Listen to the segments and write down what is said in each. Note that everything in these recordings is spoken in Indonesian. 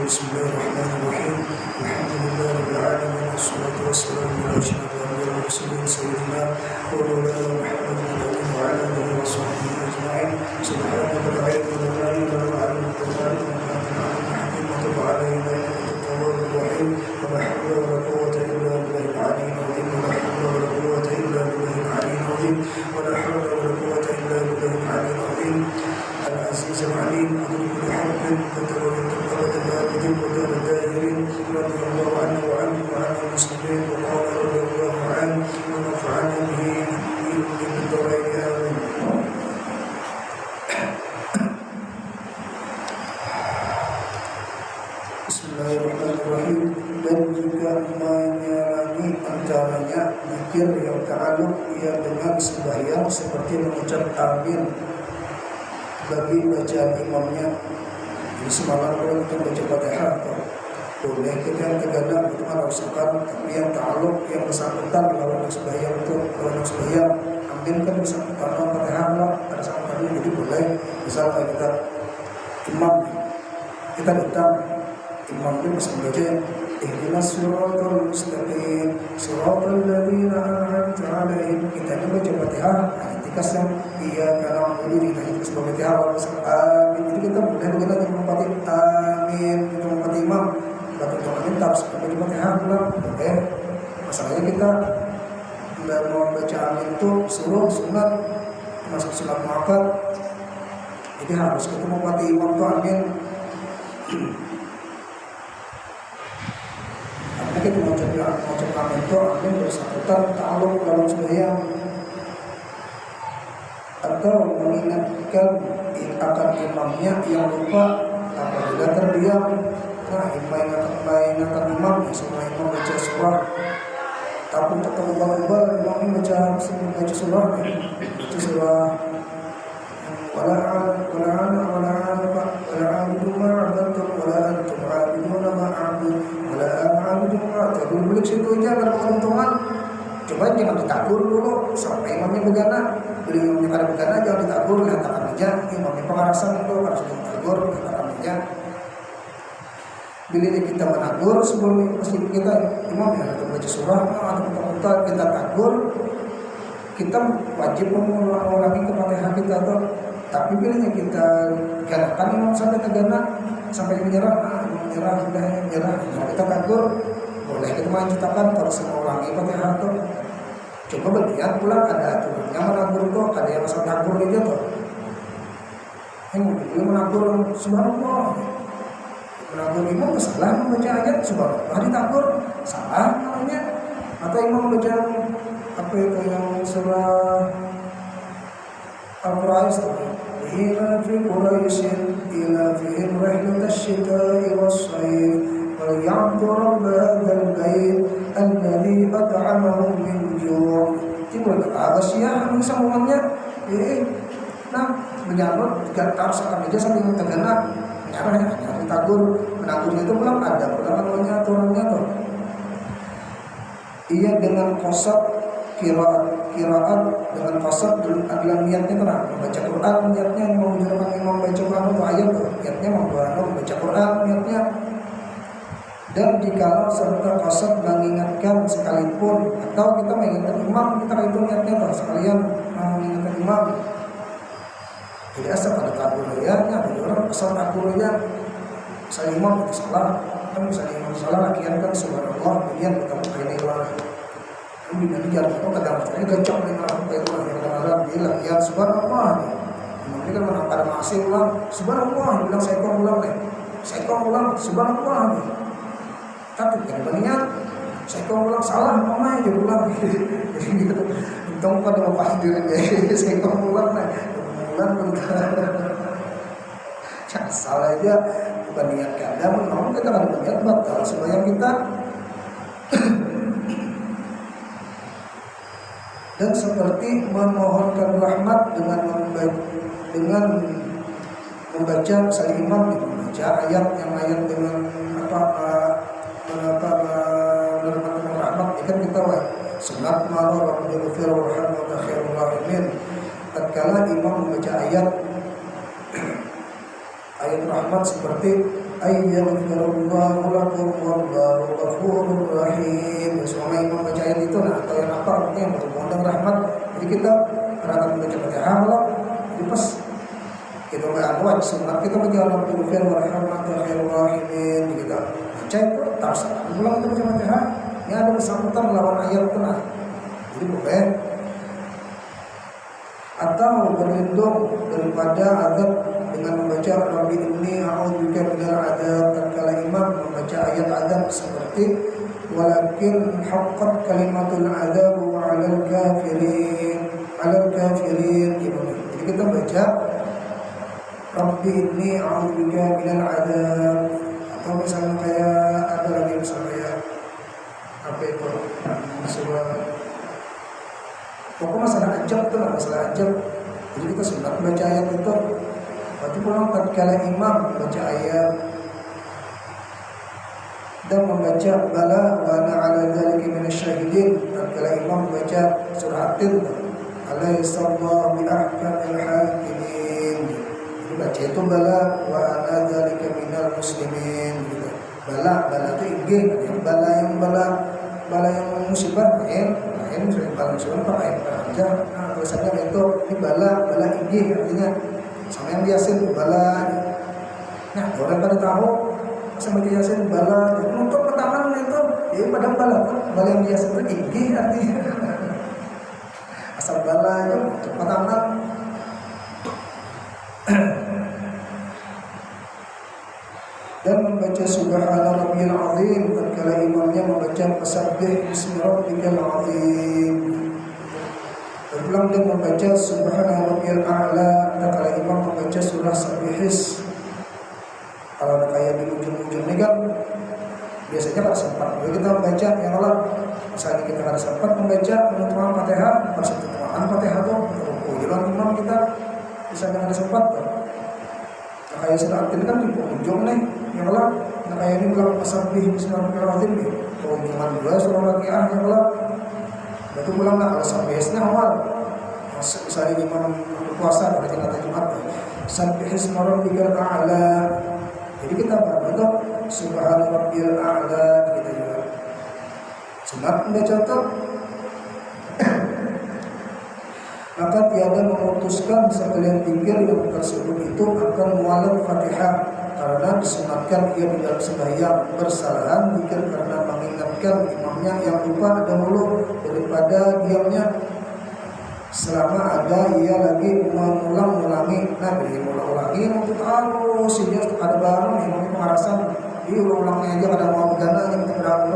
Bismillahirrahmanirrahim. Alhamdulillah rabbil alamin wassalatu wassalamu ala asyrafil anbiya'i wal mursalin sayyidina wa maulana Muhammadin wa ala alihi wa sahbihi ajma'in. Subhanaka la ilma lana illa ma 'allamtana innaka antal alimul hakim. Wa tub 'alaina innaka at-tawwabur rahim. Wa la hawla wa la quwwata illa billahil 'aliyyil 'azim. Wa la hawla wa la quwwata illa billahil 'aliyyil 'azim. Wa la hawla wa la quwwata illa billahil 'aliyyil 'azim. Al-Aziz al-Alim adul kulli haqqin wa الدين ودار الدائرين رضي الله عنه وعن المسلمين وقال رضي الله عنه ونفعنا به في الدارين آمين. Bismillahirrahmanirrahim. Dan juga menyarangi antaranya zikir yang ta'alluq ia dengan sembahyang seperti mengucap amin bagi bacaan imamnya. Jadi semalam kalau kita baca Fatihah boleh kita yang terkadang itu merasakan, tapi yang ta'alluq yang bersangkutan lawan sembahyang itu lawan sembahyang amin kan bersangkutan lawan Fatihah ada sangkutan, jadi boleh misalnya kita imam kita datang imam itu bisa membaca ihdinas siratal mustaqim siratal ladzina an'amta 'alaihim, kita ini baca Fatihah ketika yang iya karena ini kita sebagai Fatihah amin, jadi kita boleh bagaimana membaca amin kita membaca imam baca amin harus baca Fatihah boleh. Masalahnya kita mau baca amin itu suruh sunat masuk sunat muakkad, jadi harus kita membaca imam itu amin. Kita mengucap amin itu amin bersangkutan ta'alluq dalam sembahyang atau mengingatkan akan imamnya yang lupa apabila terdiam. Nah, ingatkan imam ya semua imam baca surah tapi tetap ubah-ubah imam baca surah wala a'budu ma 'abadtum wala antum 'abiduna ma a'budu wala ana 'abudu ma ta'budun. Balik situ aja kalau keuntungan. Coba jangan ditakur dulu sampai imamnya begana. Beli imamnya kada begana jangan ditakur, letakkan aja imamnya pengarasan itu harus ditakur, letakkan aja. Bila kita menakur sebelum masjid kita imam ya atau baca surah atau kita takur, kita wajib mengulangi Fatihah kita tuh. Tapi bila kita ganakan imam sampai tergana sampai menyerah sudah menyerah, kalau kita takur boleh kita menciptakan terus mengulangi Fatihah tuh. Coba berlihat pulang ada aturannya menakur tuh, ada yang masuk takur aja tuh. Yang menakur subhanallah. Menakur imam salah membaca ayat subhanallah ditakur salah namanya, atau imam membaca apa itu yang surah Al-Qur'an ila fi quraisyin ila fihim rihlatash shita'i was-sayf wal ya'budu rabb hadzal bait alladzi at'amahum min ju'. Timbul agasiah sambungannya nah menyambut gatar sekali aja sambil tergana menyarahnya takur. Menakurnya itu belum ada namanya aturannya tuh. Iya dengan qasad qiraat dengan qasad adalah niatnya terang membaca Quran, niatnya mau menjelaskan imam baca Quran itu ayat tuh, niatnya mau membaca Quran niatnya. Dan jika serta qasad mengingatkan sekalipun atau kita mengingatkan imam, kita itu niatnya tuh sekalian mengingatkan imam. Jadi asal ada takuriyahnya, ada orang asal takuriyah. Saya imam itu salah, kan misalnya imam salah lakian kan subhanallah kemudian kita buka ini lah. Ini nanti jarang itu kadang-kadang ini gacok nih lah, kayak itu lah kadang-kadang bilang ya subhanallah. Imam ini kan menangkap masing ulang subhanallah, bilang saya kau ulang nih, saya kau ulang subhanallah nih. Tapi kadang-kadangnya saya kau ulang salah, mama aja ulang. Jadi gitu, untung pada mau paham diri saya kau ulang nih, ulang bentar. Salah aja. Bukan niat kada, namun kita akan berniat batal sembahyang kita. Dan seperti memohonkan rahmat dengan membaca misalnya imam membaca ayat dengan menerima rahmat, kan kita sunat ma'ruf wa ghafir warhamna wa khairul rahimin. Tatkala imam membaca ayat rahmat seperti ayyaghfirullahu lakum wallahu ghafurur rahim. Selama imam baca ayat itu, nah atau yang apa artinya yang berhubungan rahmat. Jadi kita akan membaca Fatihah Allah, jadi pas kita berangkat sunat kita baca Rabbil warhamati khairul rahimin, kita baca itu terus ulang kita baca Fatihah. Ini ada bersangkutan melawan ayat tengah, jadi boleh. Atau berlindung daripada azab dengan membaca Rabbi inni a'udzubika minal adzab. Tatkala imam membaca ayat azab seperti walakin haqqat kalimatul adzab 'alal kafirin gitu. Jadi kita baca Rabbi inni a'udzubika minal adzab. Atau misalnya kayak ada lagi misalnya apa itu surah, pokoknya masalah ajab tuh lah, masalah ajab. Jadi kita sunat baca ayat itu. Berarti pulang tatkala imam baca ayat dan membaca bala wa ana ala dzalika minasyahidin. Tatkala imam baca surah At-Tin, alayhisallahu bi ahkamil hakimin. Jadi baca itu bala wa ana dzalika minal muslimin gitu. Bala itu inggih, bala yang musibah lain misalnya bala musibah pakai aja. Nah, tulisannya itu ini bala inggih, artinya sama yang Yasin bala. Nah, orang pada tahu sama baca Yasin bala untuk pertama itu ya pada bala yang Yasin itu inggih artinya. Asal bala itu untuk pertama. Dan membaca subhana rabbiyal azim tatkala imamnya membaca fasabbih bismi rabbikal azim. Berulang dan membaca subhana rabbiyal a'la tatkala imam membaca surah Sabbihis. Kalau ada kayak di ujung-ujung ini kan biasanya kada sempat. Kalau kita membaca yang Allah, misalnya kita kada sempat membaca penutupan Fatihah, pas penutupan Fatihah itu jalan imam kita bisa kada sempat. Nah, kayak surah At-Tin kan di ujung nih. Ya Allah, nah kayak ini bilang fasabbih bismillahirrahmanirrahim nih. Ujungan dua surah Waqiah ya Allah. Itu pulang lah kalau Sabbihnya awal. Misalnya imam berpuasa pada Jumat Sabbih isma rabbikal a'la. Jadi kita berdoa subhana rabbiyal a'la gitu ya. Sunat membaca itu. Maka tiada memutuskan sekalian pikir yang tersebut itu akan mualaf Fatihah, karena disunatkan ia di dalam sembahyang bersalahan pikir karena mengingatkan imamnya yang lupa dahulu daripada diamnya, selama ada ia lagi mengulang-ulangi. Nah, mengulang-ulangi untuk harus ini ada barang imam pengarasan diulang-ulangnya aja kadang mau bergana yang berapa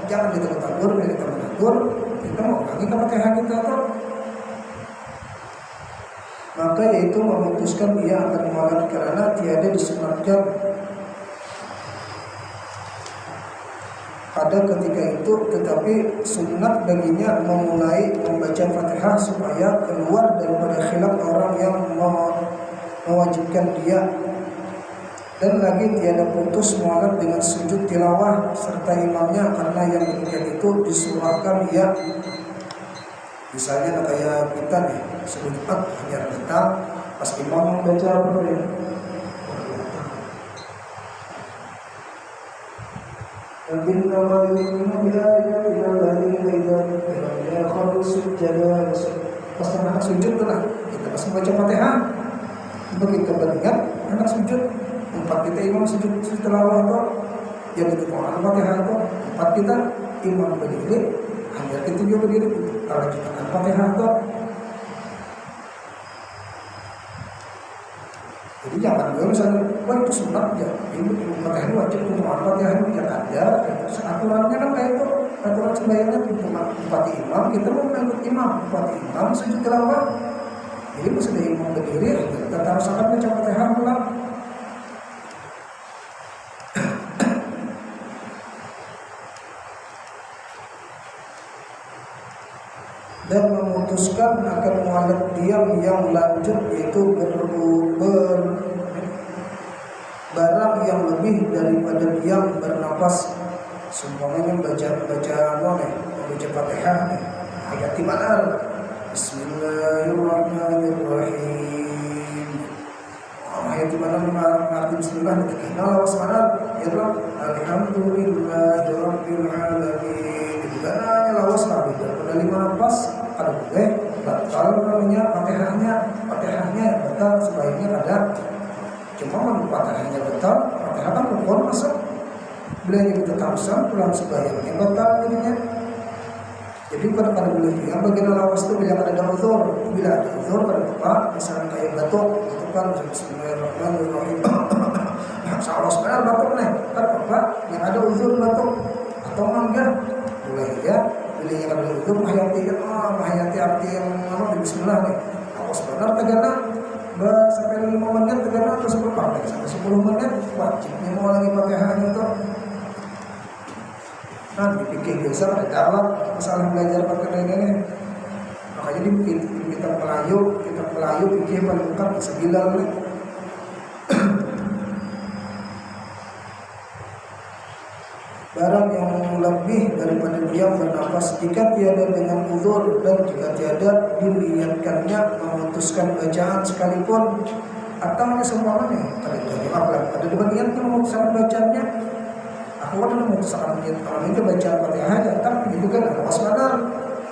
jangan ditegur kita mau lagi ke Fatihah kita tuh. Maka yaitu memutuskan ia akan mualaf karena tiada disunatkan pada ketika itu, tetapi sunat baginya memulai membaca Fatihah supaya keluar daripada khilaf orang yang mewajibkan dia, dan lagi tiada putus mualaf dengan sujud tilawah serta imamnya, karena yang demikian itu disuruhkan ia. Misalnya kayak kita nih sebelum Jumat hanya datang pas imam membaca apa ya? Inna ma yu'minu billahi wal malaikati wa yaqulu sujada. Pas anak sujud tuh lah, kita pas membaca Fatihah begitu beringat anak sujud, tempat kita imam sujud tilawah itu yang itu Quran Fatihah itu tempat kita imam berdiri, hanya kita juga berdiri kalau kita Fatihah itu. Jadi jangan dulu misalnya, wah itu sunat ya, ini Fatihah ini wajib untuk Fatihah ini tidak ada. Aturannya kan kayak itu, aturan sembahyangnya untuk empat imam, kita mau mengikut imam, empat imam sujud tilawah. Jadi pas ada imam berdiri, kita harus akan baca Fatihah pulang. Dan memutuskan akan mualaf diam yang lanjut, yaitu barang yang lebih daripada diam bernapas. Semuanya baca Fatihah ayat di mana? Bismillahirrahmanirrahim. itu mana mengerti bismillah kita lawas mana ya Allah alhamdulillahirabbil alamin itu kan lawas lah gitu pada 5 nafas ada boleh batal namanya Fatihahnya batal sebaiknya ada cuma Fatihahnya batal Fatihah kan rukun masa bila kita tahusan pulang sebaiknya batal jadinya. Jadi pada boleh juga bagian lawas itu bila ada uzur, bila ada uzur pada tempat misalnya kayak batuk, itu kan bismillahirrahmanirrahim. Salah sebenarnya batuk nih, kan apa? Yang ada uzur batuk atau enggak boleh ya. Bila yang ada uzur menghayati kan, menghayati arti yang di Bismillah nih. Kalau sebenarnya tegana sampai 5 menit tegana atau 10 menit sampai 10 menit wajibnya mau lagi Fatihahnya itu. Nah, dipikir biasa ada dakwah masalah belajar pakai ini. Makanya di kitab Melayu pikir paling lengkap segilar nih. Barang yang lebih daripada diam bernafas jika tiada dengan uzur dan jika tiada diniatkannya memutuskan bacaan sekalipun atau hanya semuanya ada dibandingkan memutuskan bacaannya. Aku kan memutuskan niat kalau itu baca Fatihahnya, tapi itu kan waspadar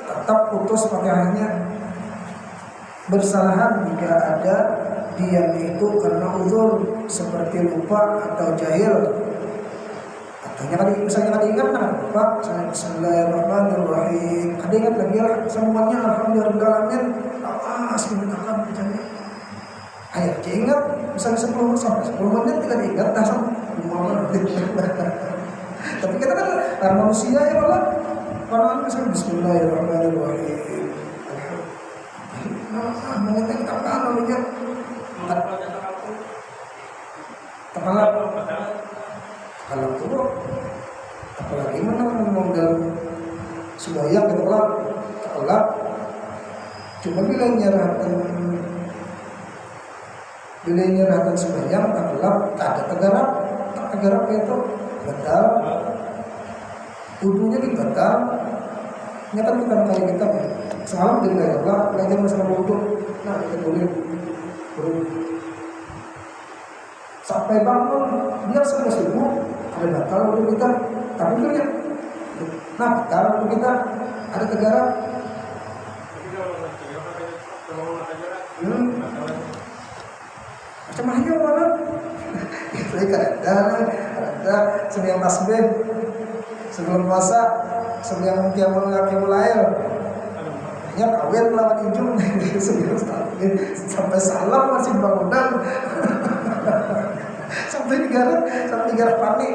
tetap putus Fatihahnya. Bersalahan jika ada diam itu karena uzur seperti lupa atau jahil. Atau misalnya ingat kan lupa, misalnya Bismillahirrahmanirrahim. Ada ingat lagi semuanya alhamdulillahirobbilalamin. Bismillahirrahmanirrahim bacanya. Ayo, ingat misalnya 10 sampai 10 menit tidak ingat dah sampai 5 menit. Tapi kita kan manusia ya Allah. Kalau misalnya Bismillahirrahmanirrahim. Mengingat apa namanya? Kepala. Kalau itu, apalagi mana ngomong dalam semboyan gitu lah. Kepala. Cuma bila nyerahkan semboyan, kepala tak ada tegarap itu. Batal, wudunya dibatal. Nyata kita kali kita ya. Semalam juga ya Allah, belajar masalah wudu. Nah kita boleh sampai bangun dia sampai subuh ada batal wudu kita. Tapi itu ya, nah batal wudu kita ada tegarap. Macam mana mana? Itu ada sebelum tasbih, sebelum puasa, sebelum qiyamul lail. Hanya kawin lawan ujung sebelum sampai salam masih bangunan. sampai negara panik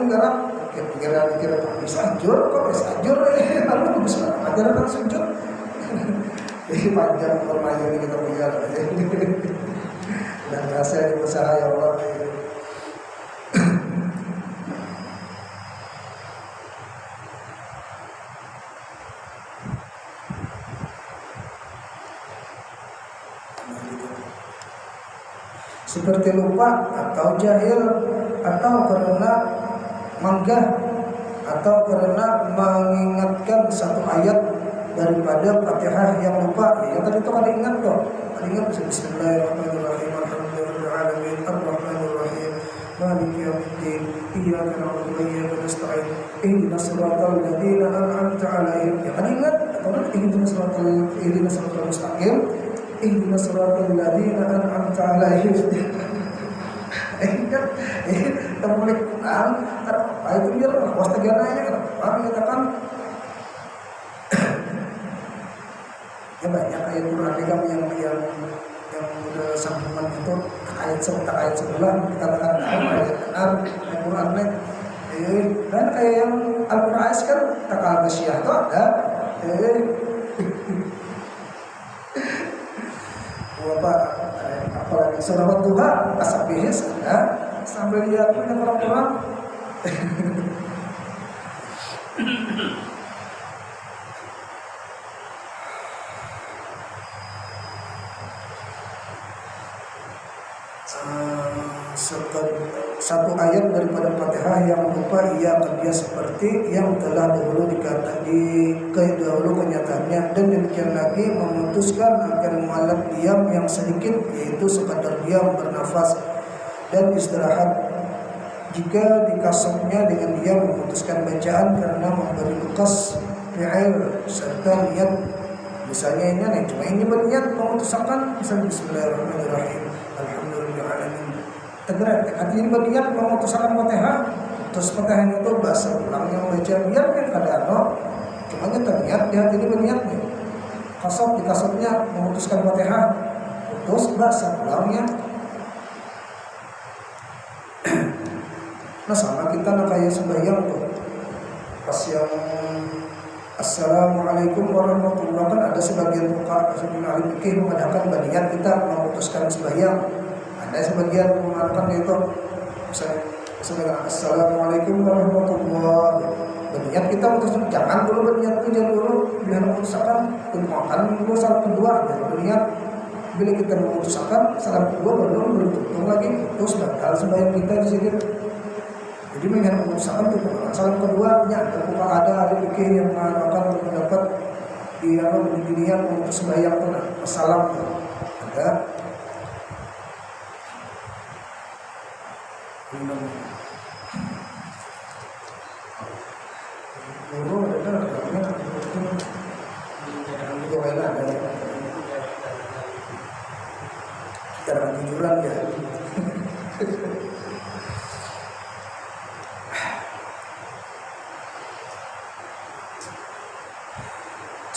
negara panik sajur kok sajur lalu bisa ajaran sujud. Ini panjang formanya ini kita punya dan rasa usaha ya Allah. Seperti lupa atau jahil atau karena manggah atau karena mengingatkan satu ayat daripada Fatihah yang lupa. Ya tadi itu ada ingat kok. Ada ingat Bismillahirrahmanirrahim. Alhamdulillahirabbil arrahmanirrahim. Maliki yaumiddin. Iyyaka na'budu wa iyyaka nasta'in. Ihdinas siratal ladzina an'amta 'alaihim. Ya kan ingat atau ihdinas siratal mustaqim. Ihdinas siratal ladzina an'amta 'alaihim. Ingat temulik Quran itu dia was tegananya kenapa menyatakan ya banyak ayat Quran yang udah sambungan itu ayat sebelah dikatakan ayat Quran dan kayak yang Al-Quran kan takal Masyiah itu ada apalagi surah Duha As-Sabbihis ada sambil lihat punya orang-orang seperti satu ayat daripada Fatihah yang berupa ia kerja seperti yang telah dahulu dahulu kenyataannya, dan demikian lagi memutuskan akan mualaf diam yang sedikit, yaitu sekadar diam bernafas dan istirahat. Jika dikasutnya dengan diam memutuskan bacaan karena memberi bekas fi'il serta niat, misalnya ini cuma ini berniat memutuskan misalnya bismillahirrahmanirrahim alhamdulillahirrahmanirrahim tegak artinya berniat memutuskan Fatihah, terus Fatihah itu bahasa ulangnya membaca biar kan kadang cuma kita niat di hati ini berniat nih kasut di kasutnya memutuskan Fatihah, terus bahasa ulangnya. Nah sama kita kayak sembahyang tuh pas yang Assalamualaikum warahmatullahi wabarakatuh, kan ada sebagian fuqaha ahli fikih mengadakan berniat kita memutuskan sembahyang. Ada sebagian mengatakan itu misalnya Assalamualaikum warahmatullahi wabarakatuh, berniat kita memutuskan, jangan dulu berniat itu, jangan dulu biar memutuskan makan dulu salam kedua biar berniat. Bila kita memutuskan salam kedua belum tutup lagi terus batal sembahyang kita di sini. Jadi mengenai memutuskan itu salam kedua ada ahli fikih yang mengatakan pendapat di dunia memutus sembahyang itu salam ada. Guru ada cara jujuran ya.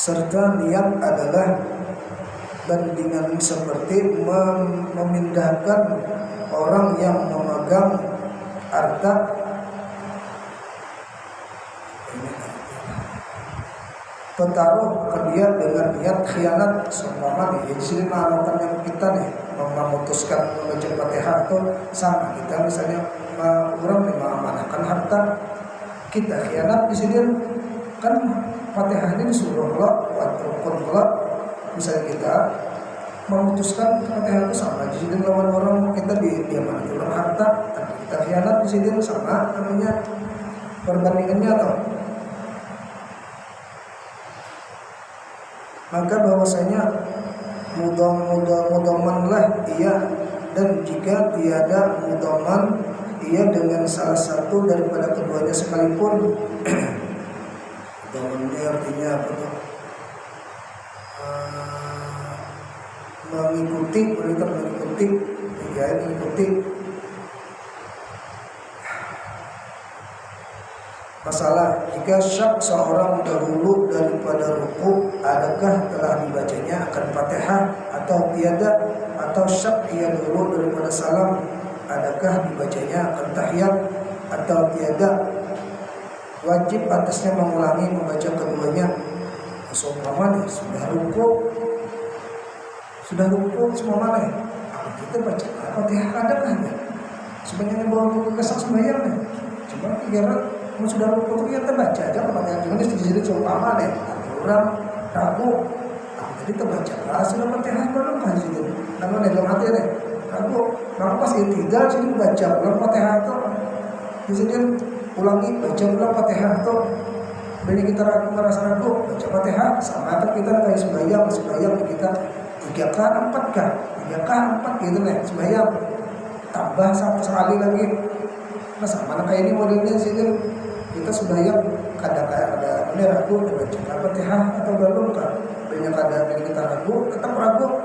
Serta niat adalah bandingan seperti memindahkan orang yang memegang harta pentaruh ke dia dengan niat khianat seumpama nih. Jadi sini melakukan yang kita nih memutuskan membaca Fatihah itu sama kita misalnya orang mengamanahkan harta kita khianat di sini kan Fatihah ini disuruh Allah buat rukun Allah. Misalnya kita memutuskan Fatihah itu sama di sini lawan orang kita diamanati orang harta, tapi kita khianat di sini sama namanya perbandingannya atau maka bahwasanya mudaman lah ia, dan jika tiada mudaman ia dengan salah satu daripada keduanya sekalipun. Mudaman ini artinya apa tuh? Mengikuti masalah jika syak seorang dahulu daripada ruku adakah telah dibacanya akan Fatihah atau tiada, atau syak ia dahulu daripada salam adakah dibacanya akan tahiyat atau tiada, wajib atasnya mengulangi membaca keduanya. Seumpama sudah ruku semua mana kita baca Fatihah adakah ya sebenarnya bawa buku kesak sembahyang cuma kira sudah ruku itu kita baca aja Fatihah cuma di sini seumpama orang ragu jadi kita baca sudah Fatihah belum kan di situ namun dalam hati ragu pas tidak sini baca ulang Fatihah itu di sini ulangi baca ulang Fatihah itu. Bila kita merasa ragu baca Fatihah sama kan kita kayak sembahyang kita 3K 4K gitu nih sembahyang tambah satu sekali lagi. Nah sama kayak ini modelnya sini kita sembahyang kadang ada ini ragu baca Fatihah atau belum kan. Banyak kadang kita ragu tetap ragu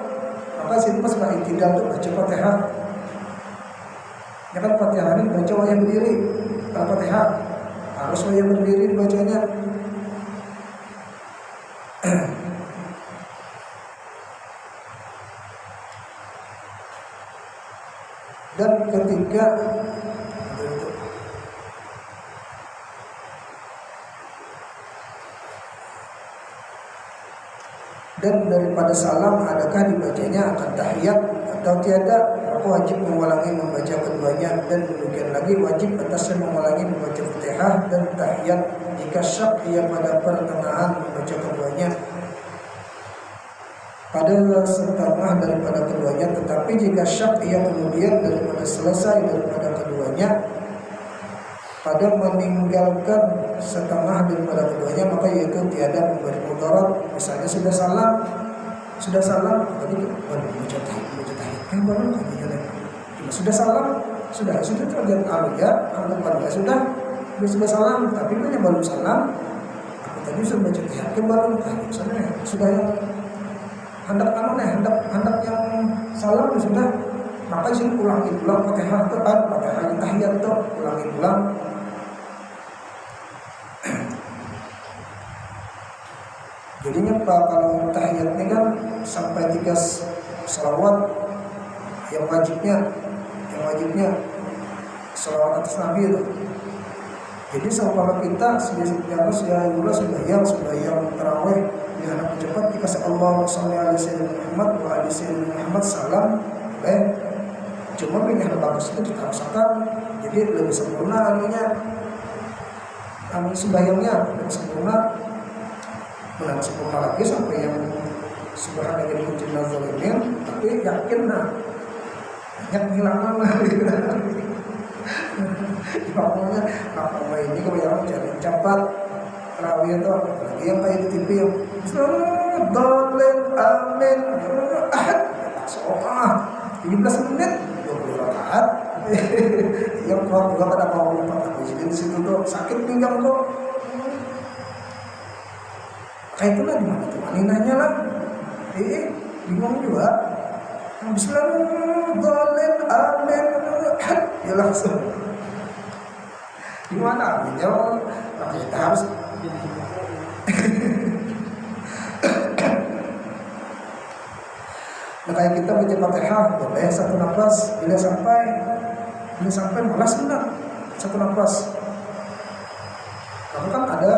maka sini pas tidak untuk baca Fatihah ya kan. Fatihah ini baca wayang berdiri, kalau Fatihah harus wayang berdiri dibacanya. Dan ketika daripada salam adakah dibacanya akan tahiyat atau tiada, aku wajib mengulangi membaca keduanya, dan demikian lagi wajib atasnya mengulangi membaca Fatihah dan tahiyat jika syak ia pada pertengahan membaca keduanya. pada setengah daripada keduanya, tetapi jika syak ia kemudian daripada selesai daripada keduanya pada meninggalkan setengah daripada keduanya, maka yaitu tiada memberi mudarat. Misalnya sudah salam tadi baru baca tahiyat kan baru tadi sudah salam sudah terjadi alhamdulillah sudah salam, tapi kan baru salam aku tadi sudah baca tahiyat kan baru tahiyat sudah yang hendak yang salam sudah, maka sih ulangi ulang Fatihah itu Fatihah tahiyat itu ulangi ulang. Jadinya Pak, kalau tahiyat ini kan sampai 3 salawat yang wajibnya salawat atas Nabi itu. Jadi kalau kita sudah yang tarawih di anak cepat dikasih Allah sholli alaihi wasallam Muhammad wa alaihi wasallam Muhammad salam, cuma yang bagus itu diterangkan, jadi lebih sempurna sembahyangnya lebih sempurna. Benar sempurna lagi sampai yang subhanallah jalla zalimin, tapi yakin banyak kehilangan pokoknya apa ini kebanyakan cari cepat terawih itu apalagi yang kayak di TV yang dolen amin ahad soal 17 menit 20 rakaat yang keluar juga pada mau lupa, jadi di situ tuh sakit pinggang kok. Kayak itulah di mana tuh maninanya lah, bingung juga. Bismillahirrahmanirrahim, amin, ya langsung. Gimana aminnya? Tapi kita harus. Nah kayak kita baca Fatihah, boleh satu nafas, bila sampai malas benar satu nafas. Karena kan ada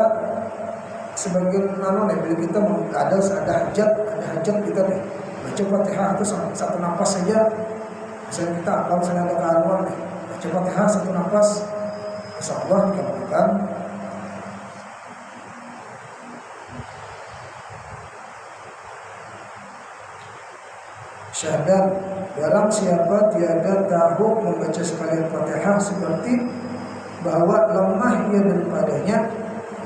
sebagian bila kita ada hajat kita nih baca Fatihah itu satu nafas saja. Misalnya kita misalnya ada keharuan nih baca Fatihah satu nafas, insyaallah dikabulkan. Syahadat, barang siapa tiada tahu membaca sekalian Fatihah seperti bahwa lemah ia daripadanya,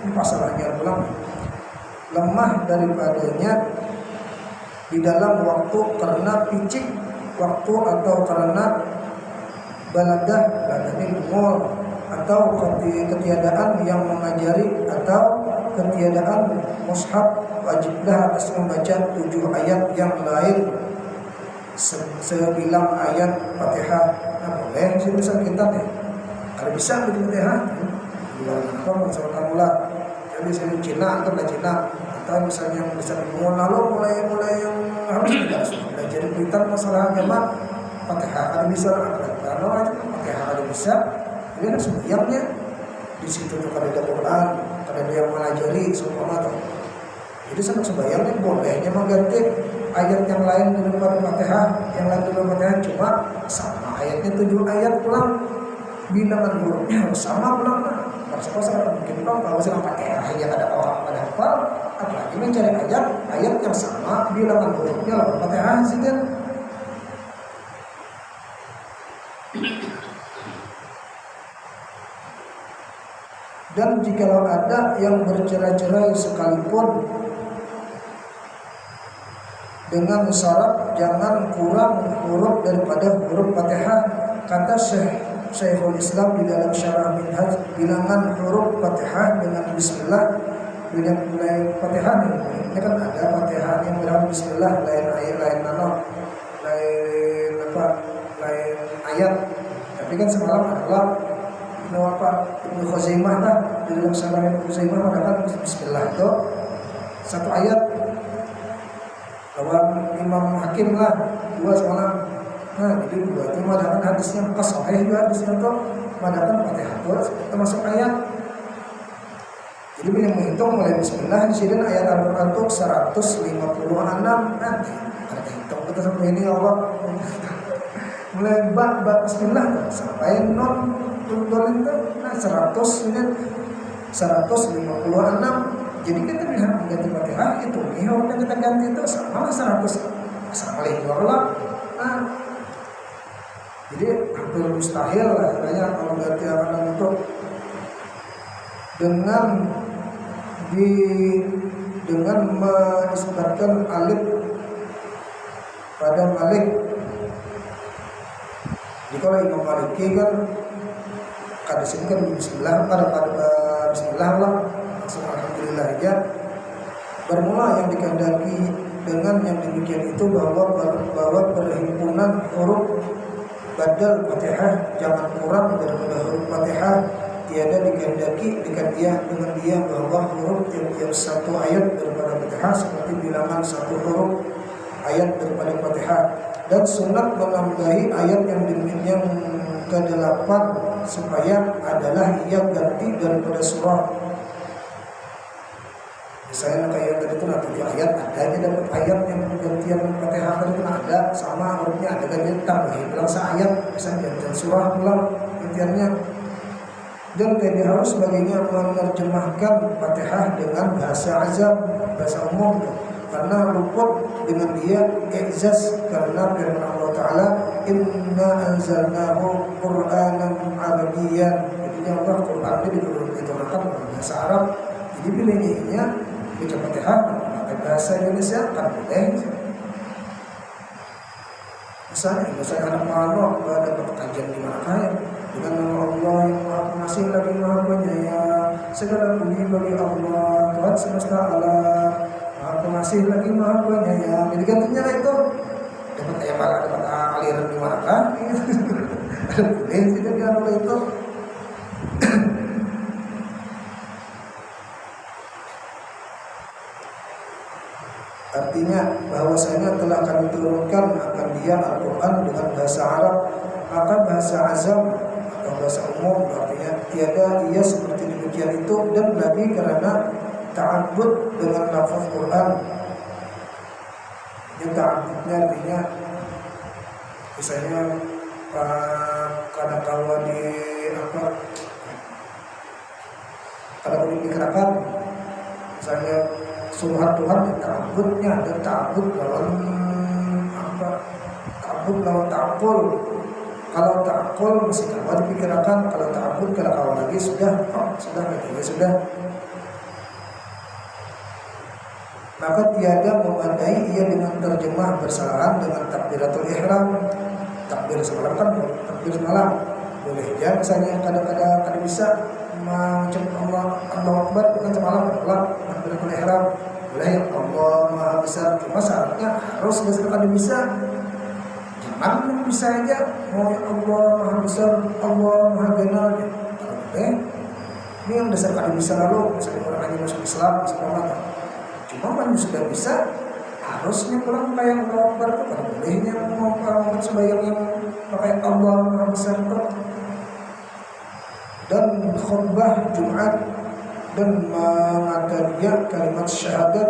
ini pasalnya ulang, lemah daripadanya di dalam waktu karena picik waktu atau karena baladahnya bungol atau ketiadaan yang mengajari atau ketiadaan mushaf, wajiblah atas membaca 7 ayat yang lain sebilang ayat Fatihah. Nah boleh sih misal kita nih kalau bisa baca Fatihah apa maksud kamu lah, jadi misalnya Cina anggaplah Cina, atau misalnya yang bisa mulai yang harus tidak belajar tentang masalah agama Fatihah ada bisa, kalau aja Fatihah ada bisa, ini ada semuanya di situ tuh ada Quran, ada yang mengajari semua tuh. Jadi sangat sebayangnya bolehnya mengganti ayat yang lain daripada Fatihah, yang lain daripada Fatihah, cuma sama ayatnya 7 ayat pulang, bilangan hurufnya sama pulang. Pasal mungkin kalau misalnya Fatihah yang ada orang pada hafal, apalagi mencari ayat yang sama bilangan hurufnya lah Fatihah sih kan. Dan jikalau ada yang bercerai-cerai sekalipun dengan syarat jangan kurang huruf daripada huruf Fatihah, kata Syekhul Islam di dalam syarah Minhaj, bilangan huruf Fatihah dengan bismillah, dengan mulai Fatihah ini kan ada Fatihah yang berarti bismillah, lain ayat, lain ayat. Tapi kan semalam adalah Ibnu Khuzaimah lah, di dalam syarah Ibnu Khuzaimah mengatakan bismillah itu satu ayat. Lawan Imam Hakim lah 2 semalam. Nah, jadi 2 itu mengadakan hadisnya sahih juga hadisnya itu mengadakan Fatihah itu termasuk ayat. Jadi bila menghitung mulai bismillah di sini ayat Al-Qur'an itu 156 nanti. Ada hitung kita sampai ini Allah. Mulai bab bismillah sampai non itu nah 156. Jadi kita bisa mengganti Fatihah itu huruf yang kita ganti itu sama 100 Assalamualaikum. Nah, jadi hampir mustahil lah sebenarnya kalau ganti harapan itu dengan menisbatkan alif pada Malik. Jadi kalau Imam Maliki kan kada singkat bismillah pada bismillah lah langsung alhamdulillah aja. Bermula yang dikehendaki dengan yang demikian itu bahwa perhimpunan huruf badal Fatihah jangan kurang daripada huruf Fatihah tiada dikehendaki dengan dia bahwa huruf tiap satu ayat daripada Fatihah seperti bilangan satu huruf ayat daripada Fatihah, dan sunat menambahi ayat yang ke-8 supaya adalah ia ganti daripada surah. Misalnya kayak tadi itu 7 ayat ada aja dapat ayat yang gantian Fatihah tadi itu ada sama hurufnya ada gantian tambahin bilang seayat bisa gantian surah pulang gantiannya. Dan tidak harus baginya menerjemahkan Fatihah dengan bahasa azam, bahasa umum, karena luput dengan dia i'zaz, karena firman Allah Ta'ala inna anzalnahu Qur'anan Arabiyyan. Jadi Allah Quran diturunkan dalam bahasa Arab. Jadi pilihnya baca Fatihah pakai bahasa Indonesia kan boleh. Misalnya anak mana dapat kajian di mana ya dengan nama Allah yang Maha Pengasih lagi Maha Penyayang, segala puji bagi Allah Tuhan semesta alam, Maha Pengasih lagi Maha Penyayang. Jadi gantinya itu dapat ayat malah dapat aliran di mana kan? Boleh tidak diambil itu. Artinya bahwasanya telah kami turunkan akan dia Al-Quran dengan bahasa Arab, maka bahasa azam atau bahasa umum artinya tiada ia seperti demikian itu, dan lagi karena ta'abbud dengan lafaz Quran. Yang ta'abbudnya artinya misalnya kadang-kala di kadang-kala dikerakan misalnya suruhan Tuhan dan ta'abbudnya, ada ta'abbud lawan ta'abbud lawan ta'akul. Kalau ta'akul masih kawan dipikirkan, kalau ta'abbud kalau kawan lagi sudah sudah. Maka tiada memadai ia dengan terjemah bersalahan dengan takbiratul ihram, takbir semalam kan takbir semalam boleh ya, misalnya kadang-kadang bisa macam Allah Akbar bukan semalam Allah takbiratul ihram boleh yang Allah Maha Besar, cuma syaratnya harus dasarkan bisa. Jangan bisa aja mau Allah Maha Besar, Allah Maha Ganal ya. Kalau boleh ini yang dasarkan bisa lalu misalnya orang yang masuk Islam semuanya. Cuma kan sudah bisa harusnya pulang kayak Allah Akbar itu kalau bolehnya mau sembahyang yang pakai Allah Maha Besar itu. Dan khutbah Jumat dan mengadakan kalimat syahadat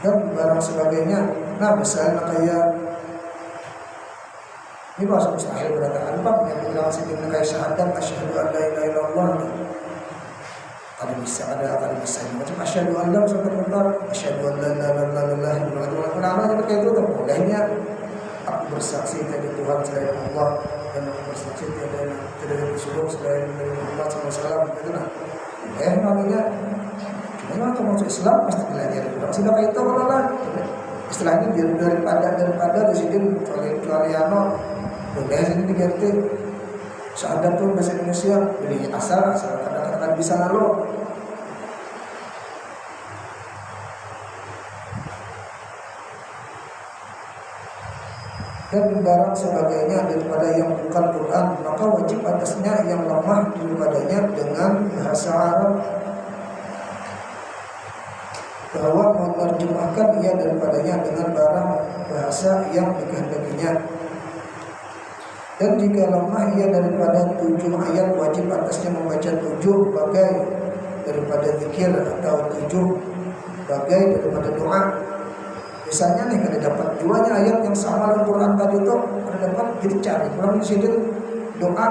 dan barang sebagainya. Nah misalnya kayak ini bahasa mustahil berkata Pak yang bilang sebelum kayak syahadat asyhadu an la ilaha illallah. Ada bisa macam asyhadu an la ilaha illallah, asyhadu an la ilaha illallah. Namanya kayak itu bolehnya aku bersaksi tiada Tuhan selain Allah dan aku bersaksi tidak ada disuruh selain dari Muhammad SAW. Itu nah namanya cuma kalau masuk Islam pasti belajar sudah kayak itu kalau lah istilahnya daripada disini kecuali boleh sini diganti syahadat tuh bahasa Indonesia jadi asal kata-kata bisa lalu. Dan barang sebagainya daripada yang bukan Quran, maka wajib atasnya yang lemah daripadanya dengan bahasa Arab, bahwa menerjemahkan ia daripadanya dengan barang bahasa yang dikehendakinya. Dan jika lemah ia daripada 7 ayat, wajib atasnya membaca 7 bagai daripada zikir atau 7 bagai daripada doa. Misalnya nih ada dapat 2 ayat yang sama dalam Quran tadi itu, ada dapat jadi cari kurang di sini doa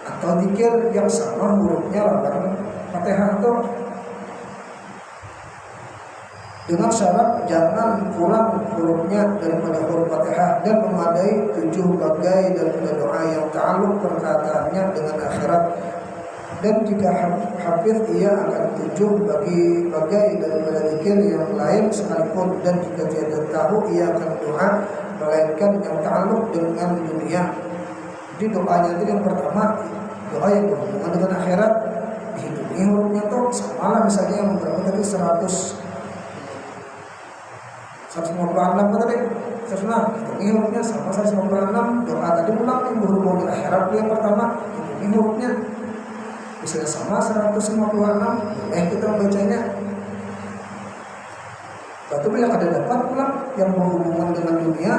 atau zikir yang sama hurufnya lawan Fatihah itu. dengan syarat jangan kurang hurufnya daripada huruf Fatihah dan memadai 7 bagai daripada doa yang ta'alluq perkataannya dengan akhirat. Dan jika hafiz ia akan 7 bagai daripada zikir yang lain sekalipun, dan jika tiada tahu ia akan doa melainkan yang ta'alluq dengan dunia. Jadi doanya itu yang pertama doa yang berhubungan dengan akhirat, dihitungi hurufnya tuh sama lah, misalnya yang berapa tadi 156 tadi, teruslah hitungi hurufnya sama 156. Doa tadi ulang yang berhubungan dengan akhirat yang pertama, hitungi hurufnya misalnya sama 156, boleh kita membacanya. Lalu bila ada dapat pula yang berhubungan dengan dunia,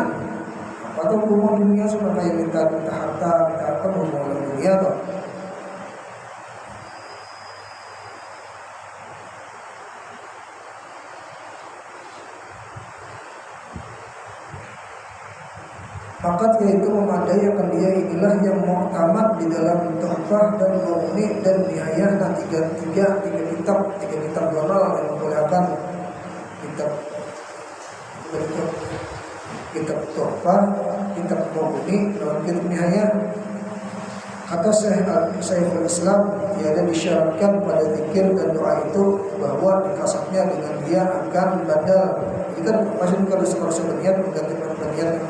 apa tuh hubungan dunia, seperti kayak minta harta, minta apa, berhubungan dengan dunia tuh. Maka yaitu memadai akan dia inilah yang mu'tamad di dalam Tuhfah dan Mughni dan Nihayah. Nah, tiga kitab global yang membolehkan kitab Tuhfah, kitab Mughni, dan kitab Nihayah. Kata Syekhul Islam, ia ada disyaratkan pada zikir dan doa itu bahwa dikasatnya dengan dia akan badal. Jadi kan pasti kalau sebenarnya mengganti perniat,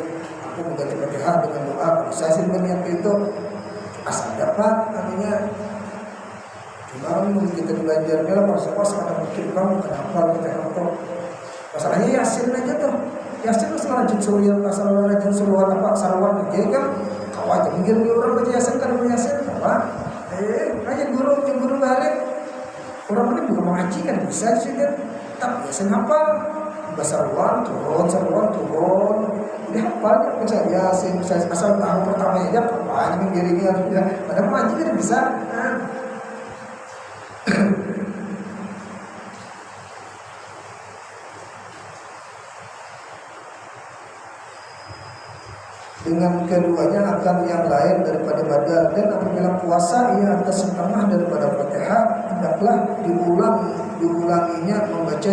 aku mengganti Fatihah dengan doa. Saya sih berniat itu asal dapat, artinya cuma mungkin kita belajarnya lah pas ada mungkin kamu kenapa kita itu masalahnya Yasin aja tuh. Yasin itu sekarang jensurian asal rajin suruhan apa sarwan aja kan kau aja mikir orang baca Yasin kan Yasin apa aja guru balik orang ini juga mengaji kan bisa sih kan, tapi Yasin hafal basarwan turun dia hafal bisa Yasin asal tahun pertama aja apa ini dirinya pada mengaji kan bisa. Dengan keduanya akan yang lain daripada badal, dan apabila puasa ia atas setengah daripada Fatihah, hendaklah diulanginya membaca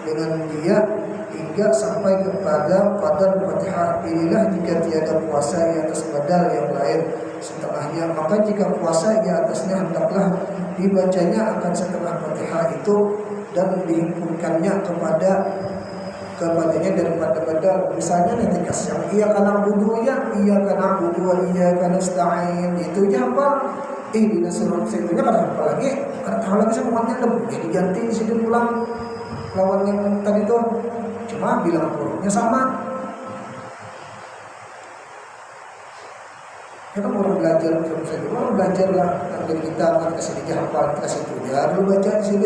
dengan dia hingga sampai kepada qadar Fatihah. Inilah jika tiada puasa ia atas badal yang lain setengahnya. Maka jika puasa ia atasnya, hendaklah dibacanya akan setengah Fatihah itu dan dihimpunkannya kepadanya daripada badal. Misalnya nanti kasih yang iya karena budu iya karena nasta'in itu aja apa di nasihat sebenarnya kan apa lagi karena tahu lagi semuanya lebih diganti di sini pulang lawan yang tadi tuh cuma bilang hurufnya sama. Kita orang belajar lah dari kita kan kasih dia hafal, kita kasih itu ya dulu baca di sini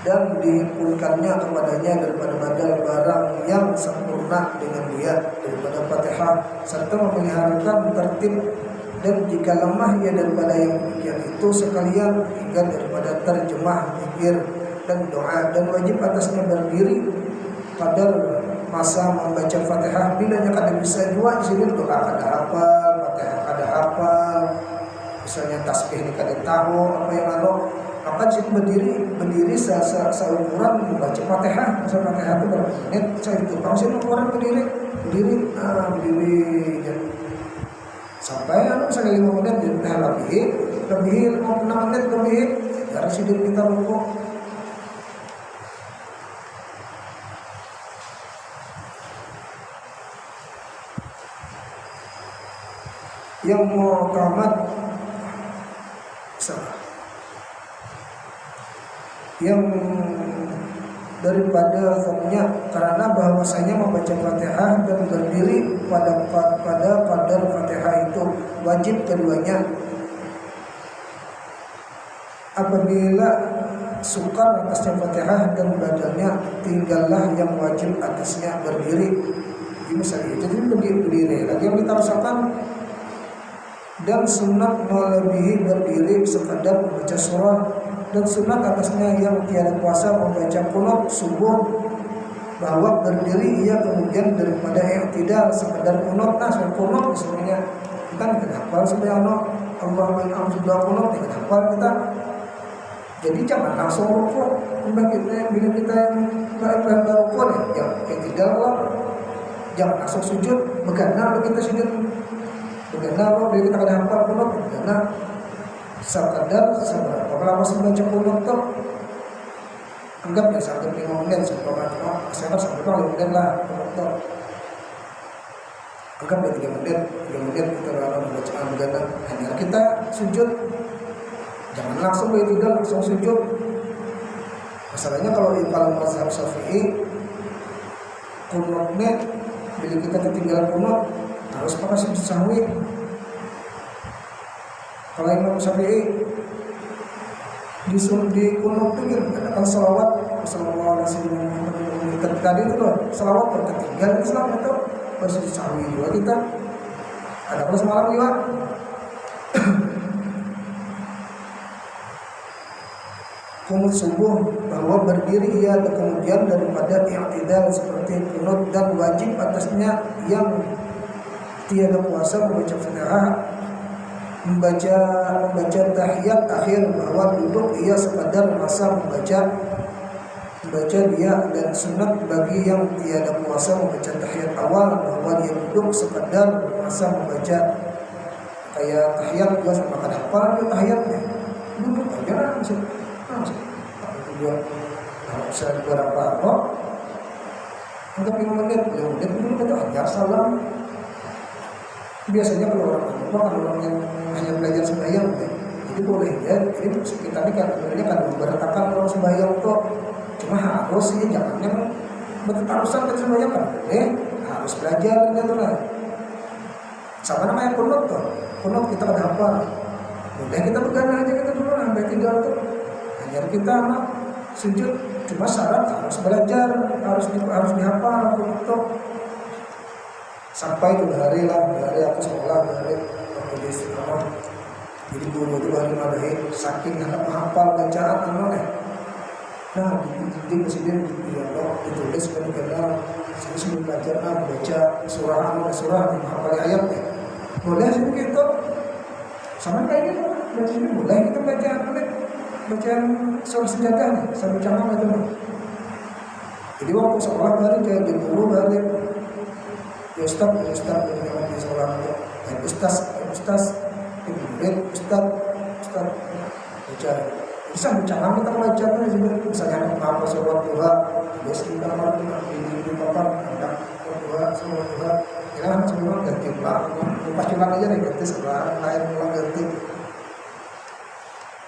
dan dihimpunkannya kepadanya daripada badal barang yang sempurna dengan dia daripada Fatihah, serta memeliharakan tertib, dan jika lemah ia daripada yang demikian itu sekalian hingga daripada terjemah zikir dan doa, dan wajib atasnya berdiri pada masa membaca Fatihah. Bilanya kada bisa juga di sini doa kada hafal, Fatihah kada hafal, misalnya tasbih ini kada tahu apa yang maka jika berdiri seukuran membaca Fatihah. Misal Fatihah itu berapa menit, saya itu kalau sih ukuran berdiri ya. Sampai misalnya 5 menit lebih 6 menit lebih dari sini kita rukuk. Yang mu'tamad yang daripada zatnya, karena bahwasanya membaca Fatihah dan berdiri pada qadar Fatihah itu wajib keduanya. Apabila sukar atasnya Fatihah dan badannya, tinggallah yang wajib atasnya berdiri. Ini misalnya jadi berdiri lagi yang kita rasakan, dan sunat melebihi berdiri sekadar membaca surah, dan sunat atasnya yang tiada puasa membaca qunut subuh, bahwa berdiri ia kemudian daripada i'tidal sekadar qunut. Nah, qunut sebenarnya kita tidak hafal sebenarnya Allahumma inna a'udzu qunut tidak hafal kita. Jadi jangan langsung rukuk. Bila kita yang rukuk ya, yang tidak lah. Jangan langsung sujud. Begana kita sujud. Begana bila kita kada hafal kunut. Begana sekadar seberapa lama membaca kunut tuh. Anggap ya sampai 5 menit, sampai 5 menit lah kunut tuh. Anggap ya 3 menit kita lalu bacaan begana. Hanya kita sujud. Jangan langsung tidak langsung sujud. Masalahnya kalau mazhab Syafi'i kunutnya bila kita ketinggalan kunut harus pakai sujud sahwi. Kalau Imam Syafi'i di kunut itu mengatakan salawat sallallahu alaihi wasallam. Tadi itu loh salawat tertinggal Islam itu bersujud sahwi juga kita. Ada kalau semalam juga. Kunut subuh bahwa berdiri ia kemudian daripada i'tidal seperti kunut dan wajib atasnya yang tiada kuasa membaca Fatihah membaca tahiyat akhir bahwa duduk ia sekadar masa membaca dia dan sunat bagi yang tiada kuasa membaca tahiyat awal bahwa dia duduk sekadar masa membaca kayak tahiyat juga sama kada hafal tahiyatnya duduk aja lah tujuan kalau saya beberapa untuk 5 menit dulu kita ajar salam. Biasanya kalau orang yang hanya belajar sembahyang ya, jadi boleh ya. Jadi kita ini kan memberitakan orang sembahyang tuh cuma harus ya jangan yang bertarusan ke sembahyang kan boleh harus belajar gitu lah. Sama namanya kunut tuh kunut kita ada apa boleh kita pegang aja kita dulu sampai tinggal tuh ajar kita sujud cuma syarat harus belajar harus dihafal untuk sampai 2 hari aku sekolah 2 hari waktu di istiqamah jadi guru itu hari madahi saking anak menghafal bacaan nah di presiden ditulis karena saya sebelum belajar baca surah menghafal ayatnya boleh sih begitu sama kayak gitu baca ini boleh kita bacaan surah sejadah nih, sampai canggah itu nih. Jadi waktu sekolah balik kayak di guru balik, ya Ustaz, jadi kalau di sekolah itu, Ustaz, murid, Ustaz, baca. Bisa bercanggah kita belajar nih, misalnya apa surah Tuha, biasa kita di papan, ada surah Tuha, ya kan sebelum ganti ulang, pas ulang aja nih ganti setelah lain ulang ganti.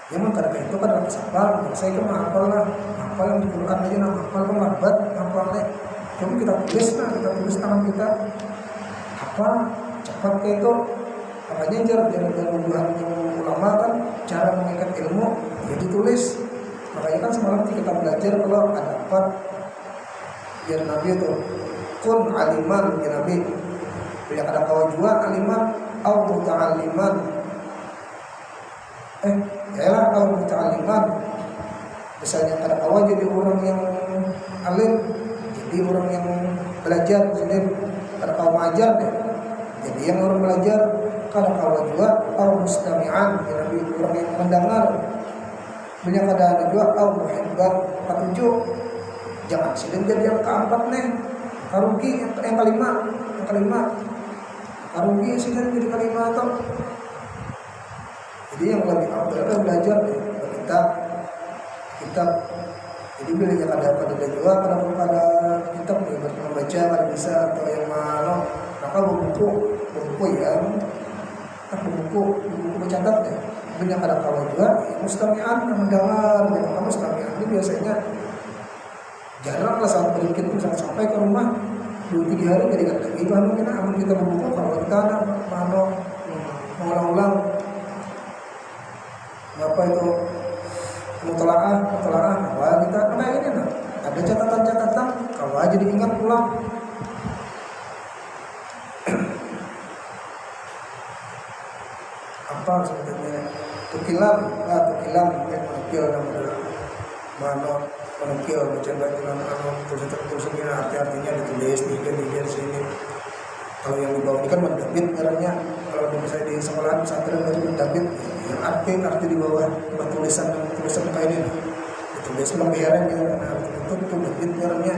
Ya karena itu kan harus hafal, saya kan hafal yang di Quran aja hafal kan lambat hafalnya. Jadi kita tulis tangan kita hafal cepat kayak itu. Makanya jalan ulama kan cara mengikat ilmu ya ditulis. Makanya kan semalam kita belajar kalau ada apa biar Nabi itu kun aliman ya Nabi. Bila ada kawan juga aliman au muta'alliman. Ya kalau muta'alliman misalnya kada awal jadi orang yang alim jadi orang yang belajar maksudnya kada kawan mengajar deh jadi yang orang belajar kada kawan juga atau mustami'an jadi orang yang mendengar banyak kada ada juga atau muhibban ketujuh jangan sidin jadi yang keempat nih karugi yang kelima karugi sidin jadi kelima atau jadi yang lebih afdal kan belajar kitab. Jadi bila yang ada pada juga pada kitab membaca kalau bisa atau yang mana maka buku mencatat ya. Bila yang ada kawan juga mustami'an mendengar maka mustami'an ini biasanya jarang lah saat berikut sampai ke rumah 2-3 hari jadi kan itu amun kita membuku kalau kita mau ulang apa itu mutalaah wah kita kena ini ada catatan kalau aja diingat pulang apa sebenarnya tukilan menukil baca bacaan tulisannya artinya ditulis di sini. Kalau yang di bawah ini kan mendabit caranya kalau misalnya di sekolahan pesantren itu mendabit yang arti di bawah tulisan kayak ini, tulis pembayaran ya, itu debit ngarangnya.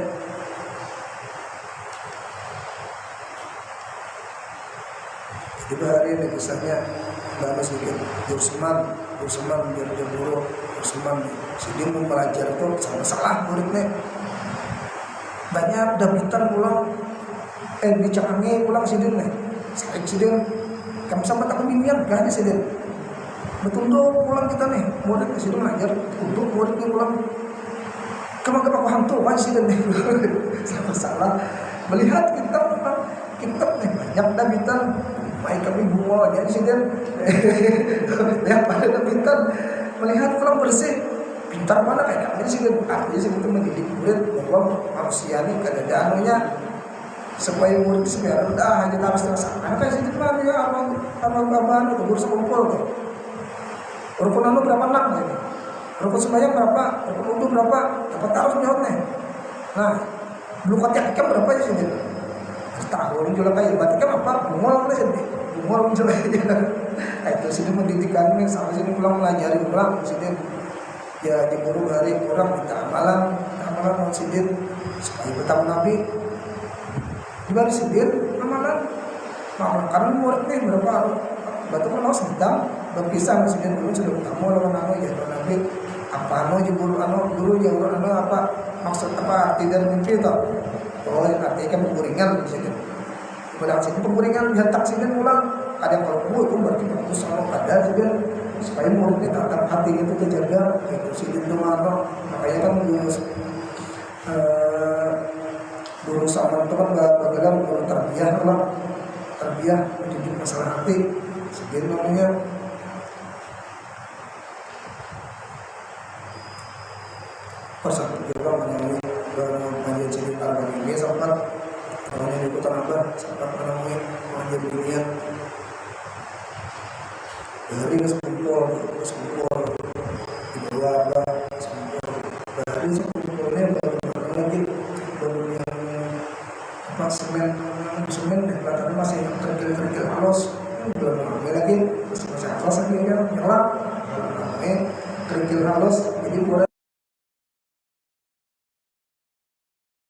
Jadi hari ini misalnya bahas sedikit Jurseman biar guru Jurseman sedih mempelajari itu salah muridnya banyak dapitan pulang bicaranya pulang sidin nih selain sidin kamu sama tak pemimpinan gak ada sidin betul pulang kita nih murid ke sidin ngajar untuk muridnya pulang kamu paham tuh kan sidin nih salah melihat kitab nih banyak dapitan baik kami bunga jadi sidin yang pada dapitan melihat pulang bersih pintar mana kayak kami sidin artinya sidin itu mendidik murid bahwa manusia ini keadaannya supaya murid sebenarnya rendah hanya harus terasa kayak sidin lah ya abang itu guru sekumpul tuh rukun anu berapa nak ini rukun sembahyang berapa rukun wudu berapa dapat taruh jawabnya nah belum kata berapa ya sidin tahun juga kayak berarti kan apa bungol kan sih bungol juga itu sini pendidikan yang sama sini pulang melajari pulang sini ya di guru hari kurang minta amalan mau sidin supaya bertemu nabi di bari sidin amalan makan murid nih berapa batu kan harus ditang berpisah sidin dulu sudah bertemu dengan ya nabi apa guru yang apa maksud apa tidak mimpi tau oh artinya kan penguringan di sini pada sini penguringan dihantar sini pulang ada yang kalau itu berarti bagus sama pada juga supaya muridnya tetap hati itu terjaga itu sini itu mana makanya kan guru sama itu kan bagaimana guru tarbiyah mendidik masalah hati segini namanya persatu juga menemui pengajian cerita hari ini sempat orangnya di Kota Nambah sempat menemui pengajian dunia dari sekumpul di bawah apa sekumpul dari sekumpulnya baru yang apa semen dan katanya masih kerikil halus belum lagi masih halus lagi ya nyala kerikil halus jadi mulai